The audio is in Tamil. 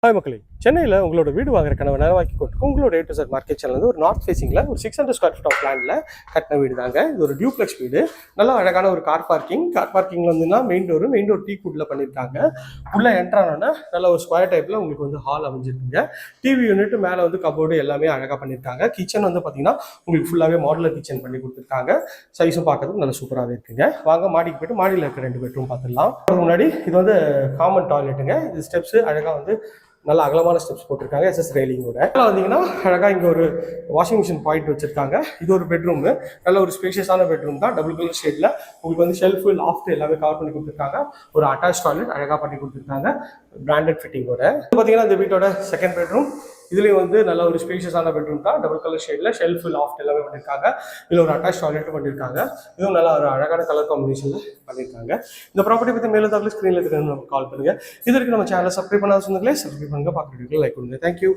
ஹாய் மக்களே, சென்னையில் உங்களோட வீடு வாங்குற கனவை நேரமாக்கி கொண்டு உங்களோட A to Z market channel வந்து ஒரு நார்த் ஃபேசிங்கில் ஒரு 600 ஸ்கொயர் ஃபீட் ஆஃப் லேண்டில் கட்டின வீடு தாங்க. இது ஒரு டியூப்ளெக்ஸ் வீடு. நல்லா அழகான ஒரு கார் பார்க்கிங்கில் வந்துன்னா மெயின் டோர் டீ குட்டில் பண்ணியிருக்காங்க. உள்ளே என்ட்ரானோன்னா நல்ல ஒரு ஸ்கொயர் டைப்பில் உங்களுக்கு வந்து ஹால் அமைஞ்சிருக்குங்க. டிவி யூனிட் மேலே வந்து கபோர்டு எல்லாமே அழகாக பண்ணியிருக்காங்க. கிச்சன் வந்து பார்த்தீங்கன்னா உங்களுக்கு ஃபுல்லாகவே மாடுலர் கிச்சன் பண்ணி கொடுத்துருக்காங்க. சைஸும் பார்க்கறதுக்கு நல்லா சூப்பராகவே இருக்குங்க. வாங்க மாடிக்கு போய்ட்டு மாடியில் இருக்க 2 பெட்ரூம் பார்த்துடலாம். அதுக்கு முன்னாடி இது வந்து காமன் டாய்லெட்டுங்க. இது ஸ்டெப்ஸு அழகாக வந்து நல்ல அகலமான ஸ்டெப்ஸ் போட்டிருக்காங்க. எஸ்எஸ் ரெயிலிங்கோட வந்தீங்கன்னா அழகாக இங்கே ஒரு வாஷிங் மிஷின் பாயிண்ட் வச்சிருக்காங்க. இது ஒரு பெட்ரூம், நல்ல ஒரு ஸ்பேஷியஸான பெட்ரூம் தான். டபுள் கலர் ஷேட்ல உங்களுக்கு வந்து ஷெல்ஃபு லாஃப்ட் எல்லாமே கவர் பண்ணி கொடுத்துருக்காங்க. ஒரு அட்டாச் டாய்லெட் அழகாக பண்ணி கொடுத்துருக்காங்க பிராண்டட் ஃபிட்டிங்கோட. பார்த்தீங்கன்னா இந்த வீட்டோட செகண்ட் பெட்ரூம். இதுலேயும் வந்து நல்ல ஒரு ஸ்பேஷியஸான பெட்ரூம் தான். டபுள் கலர் ஷேட்ல ஷெல்ஃபு லாஃப்ட் எல்லாமே பண்ணியிருக்காங்க. இதில் ஒரு அட்டாச் டாய்லெட்டும் பண்ணியிருக்காங்க. இதுவும் நல்லா ஒரு அழகான கலர் காம்பினேஷனில் பண்ணியிருக்காங்க. இந்த ப்ராப்பர்ட்டி பற்றி மேலும் தகவல் ஸ்க்ரீனில் இருக்கிற நம்ம கால் பண்ணுங்கள். இது வரைக்கும் நம்ம சேனலை சப்ஸ்கிரைப் பண்ணாத சொந்தங்களே சப்ஸ்கிரைப் பண்ணுங்கள், பார்க்குறதுக்கு லைக் பண்ணுங்கள். தேங்க்யூ.